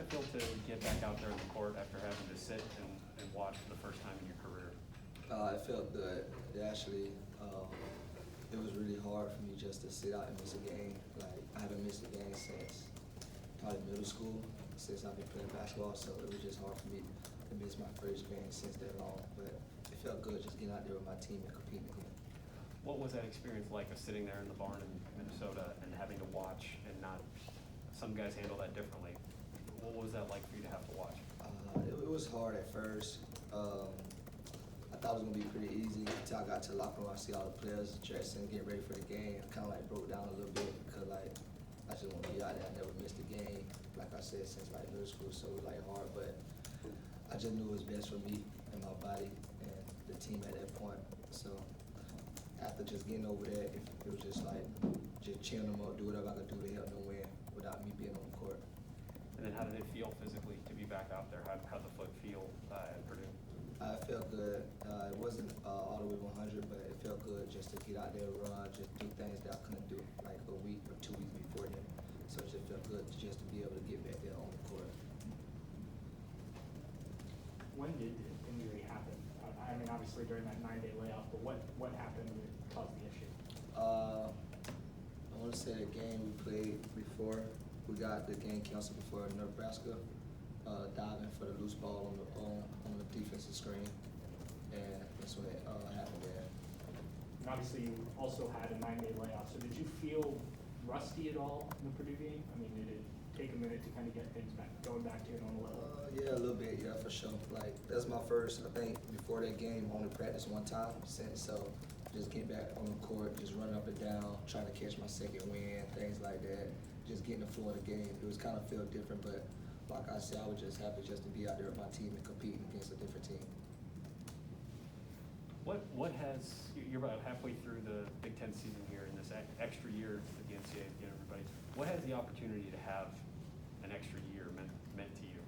it feel to get back out there on the court after having to sit and watch for the first time in your career? It felt good. It was really hard for me just to sit out and miss a game. Like, I haven't missed a game since probably middle school, since I've been playing basketball, so it was just hard for me to miss my first game since that long. But it felt good just getting out there with my team and competing again. What was that experience like of sitting there in the barn in Minnesota and having to watch and not, some guys handle that differently. What was that like for you to have to watch? It was hard at first. I thought it was gonna be pretty easy until I got to the locker room. I see all the players dressing, getting ready for the game. I kind of like broke down a little bit because like I just want to be out there. I never missed a game, like I said, since like middle school. So it was like hard, but I just knew it was best for me and my body and the team at that point. So after just getting over that, it was just like just cheering them up, do whatever I could do to help them win without me being on the court. And then how did it feel physically to be back out there? How'd the foot feel at Purdue? It felt good. It wasn't all the way 100, but it felt good just to get out there, run, just do things that I couldn't do like a week or 2 weeks before then. So it just felt good just to be able to get back there on the court. When did the injury happen? I mean, obviously during that 9-day layoff, but what happened that caused the issue? I want to say the game we played before, we got the game canceled before Nebraska, diving for the loose ball on the defensive screen, and that's when it happened there. And obviously you also had a 9-day layoff, so did you feel rusty at all in the Purdue game? I mean, did it take a minute to kind of get things going back to your normal level? Yeah, a little bit, yeah, for sure. Like, that's my first, I think, before that game, I only practiced one time since, so just getting back on the court, just running up and down, trying to catch my second win, things like that, just getting the flow of the game. It was kind of feel different, but like I said, I was just happy just to be out there with my team and competing against a different team. You're about halfway through the Big Ten season here in this extra year with the NCAA, everybody. What has the opportunity to have an extra year meant to you?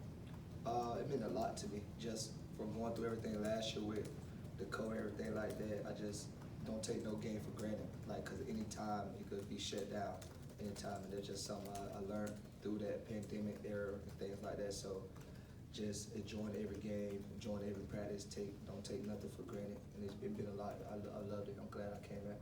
It meant a lot to me, just from going through everything last year with the code and everything like that. I just don't take no game for granted, like, because anytime it could be shut down, anytime, and that's just something I learned through that pandemic era and things like that. So just enjoying every game, enjoying every practice, don't take nothing for granted, and it's been a lot. I loved it. I'm glad I came back.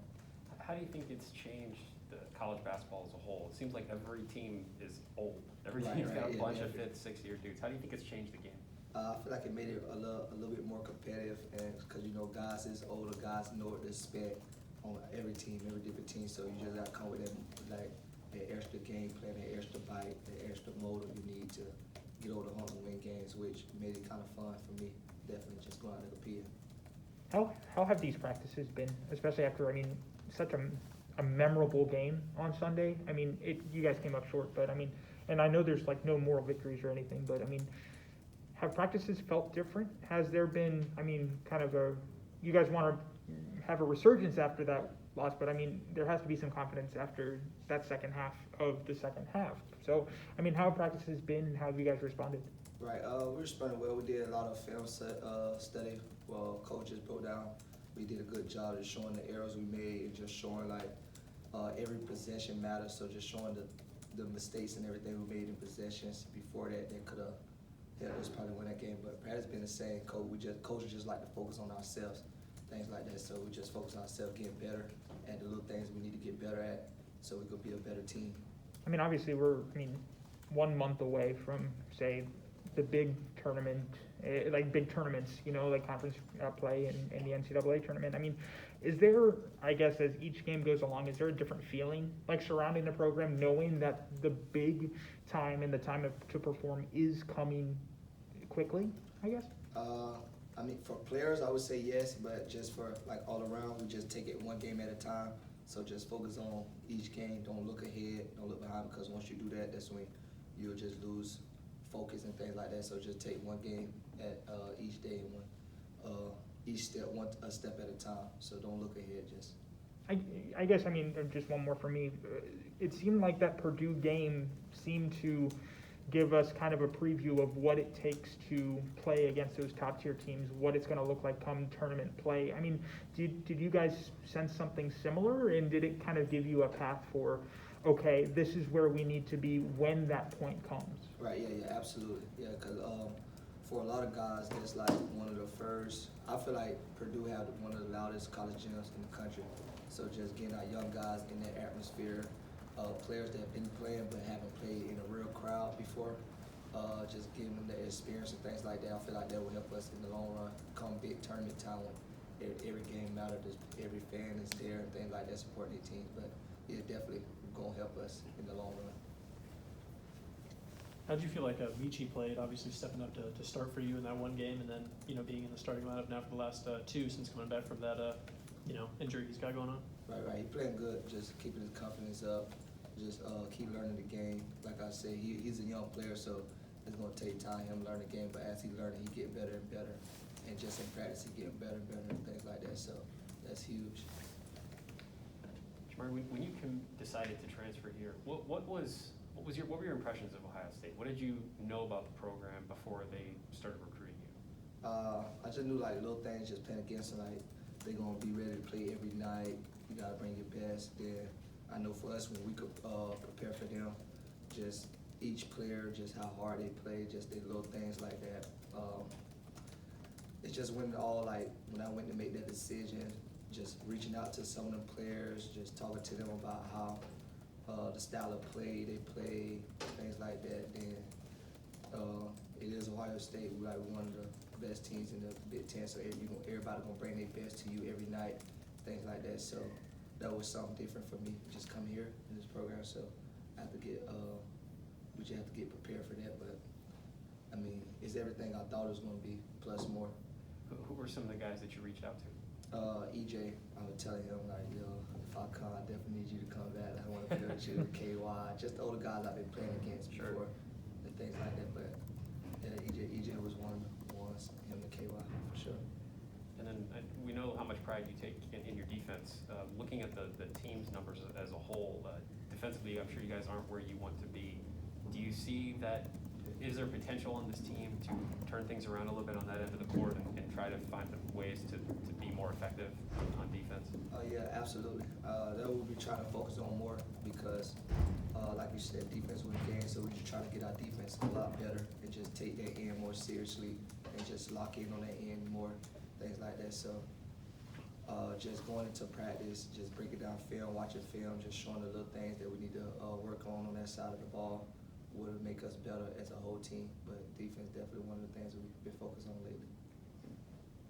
How do you think it's changed the college basketball as a whole? It seems like every team is old. Every team's got a bunch of 5th, 6th-year dudes. How do you think it's changed the game? I feel like it made it a little bit more competitive, and because guys is older, guys know what to expect on every team, every different team. So you just got to come with that extra game plan, that extra bite, that extra motive you need to get over the hump and win games, which made it kind of fun for me. Definitely just going out and competing. How have these practices been, especially after, such a memorable game on Sunday? You guys came up short, but and I know there's like no moral victories or anything, but have practices felt different? Has there been, you guys want to have a resurgence after that loss, but there has to be some confidence after that second half of the second half. So, how have practices been? How have you guys responded? Right, we responded well. We did a lot of film study. Well, coaches broke down. We did a good job of showing the errors we made and just showing every possession matters. So just showing the mistakes and everything we made in possessions before that could have helped us probably win that game. But practice been the same. Coaches just like to focus on ourselves, things like that. So we just focus on ourselves, getting better at the little things we need to get better at, so we could be a better team. Obviously we're 1 month away from, say, the big tournament, like big tournaments, like conference play and the NCAA tournament. Is there, I guess, as each game goes along, is there a different feeling like surrounding the program, knowing that the big time and the time to perform is coming quickly, I guess? For players, I would say yes, but just for all around, we just take it one game at a time. So just focus on each game. Don't look ahead, don't look behind, because once you do that, that's when you'll just lose focus and things like that. So just take one game at each day, each step, a step at a time. So don't look ahead, just. I guess, just one more for me. It seemed like that Purdue game seemed to give us kind of a preview of what it takes to play against those top tier teams, what it's going to look like come tournament play. Did you guys sense something similar, and did it kind of give you a path for okay, this is where we need to be when that point comes. Right, yeah, absolutely. Yeah, because for a lot of guys, that's like one of the first. I feel like Purdue had one of the loudest college gyms in the country. So just getting our young guys in that atmosphere, players that have been playing but haven't played in a real crowd before, just giving them the experience and things like that. I feel like that will help us in the long run. Come big tournament time when every game matters, every fan is there and things like that supporting their teams. But yeah, definitely gonna help us in the long run. How'd you feel like Vici played, obviously stepping up to start for you in that one game, and then, being in the starting lineup now for the last two since coming back from that, injury he's got going on? Right. He playing good, just keeping his confidence up, just keep learning the game. Like I said, he's a young player, so it's gonna take time him learn the game. But as he learning, he get better and better, and just in practice, he getting better and better and things like that. So that's huge. Jamari, when you decided to transfer here, what were your impressions of Ohio State? What did you know about the program before they started recruiting you? I just knew like little things, just playing against them, like they're gonna be ready to play every night. You gotta bring your best. Then I know for us when we could prepare for them, just each player, just how hard they play, just the little things like that. It just went all like when I went to make that decision, just reaching out to some of them players, just talking to them about how the style of play they play, things like that. Then it is Ohio State. We're like one of the best teams in the Big Ten, so everybody gonna bring their best to you every night, things like that. So that was something different for me, just coming here in this program. So I have to we just have to get prepared for that. But I mean, it's everything I thought it was gonna be, plus more. Who were some of the guys that you reached out to? EJ, I would tell him like, yo, if I come, I definitely need you to come back. I want to play with you. KY, just the older guys I've been playing against before, and things like that. But yeah, EJ was one of the ones, him and KY for sure. And then we know how much pride you take in your defense. Looking at the team's numbers as a whole, defensively, I'm sure you guys aren't where you want to be. Do you see that? Is there potential on this team to turn things around a little bit on that end of the court and try to find ways to be more effective on defense? Yeah, absolutely. That we'll be trying to focus on more because, like you said, defense wins games, so we're just trying to get our defense a lot better and just take that end more seriously and just lock in on that end more, things like that. So just going into practice, just breaking down film, watching film, just showing the little things that we need to work on that side of the ball would make us better as a whole team. But defense definitely one of the things we've been focused on lately.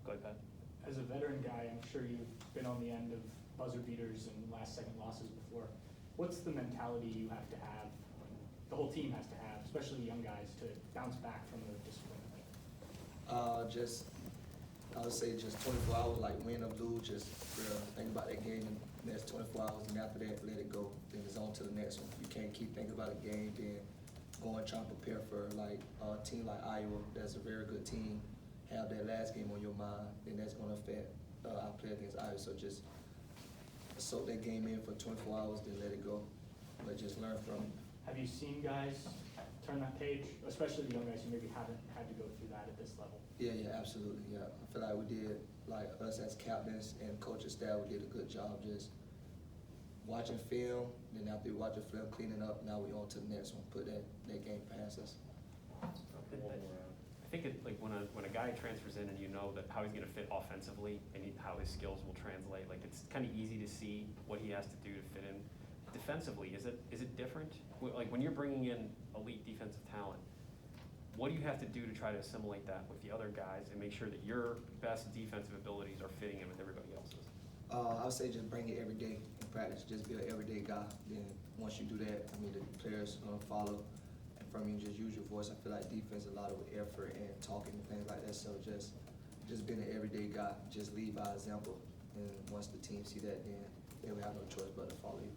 Go ahead, Pat. As a veteran guy, I'm sure you've been on the end of buzzer beaters and last-second losses before. What's the mentality you have to have, the whole team has to have, especially young guys, to bounce back from the disappointment? I would say just 24 hours, like win or lose, just think about that game in the next 24 hours, and after that, let it go. Then it's on to the next one. You can't keep thinking about a game, then go and try and prepare for like a team like Iowa. That's a very good team. Have that last game on your mind, then that's going to affect our play against Iowa. So just soak that game in for 24 hours, then let it go. But just learn from it. Have you seen guys turn that page, especially the young guys who maybe haven't had to go through that at this level? Yeah, absolutely. Yeah, I feel like we did, like us as captains and coaching staff, we did a good job just watching film. Then after we watch the film, cleaning up. Now we on to the next one. Put that game past us. I think like when a guy transfers in and you know that how he's going to fit offensively and how his skills will translate, like it's kind of easy to see what he has to do to fit in. Defensively, is it different? Like when you're bringing in elite defensive talent, what do you have to do to try to assimilate that with the other guys and make sure that your best defensive abilities are fitting in with everybody else's? I would say just bring it every day in practice. Just be an everyday guy. Then once you do that, I mean the players are gonna follow. And from you, just use your voice. I feel like defense a lot of effort and talking and things like that. So just being an everyday guy. Just lead by example. And once the team see that, then they will have no choice but to follow you.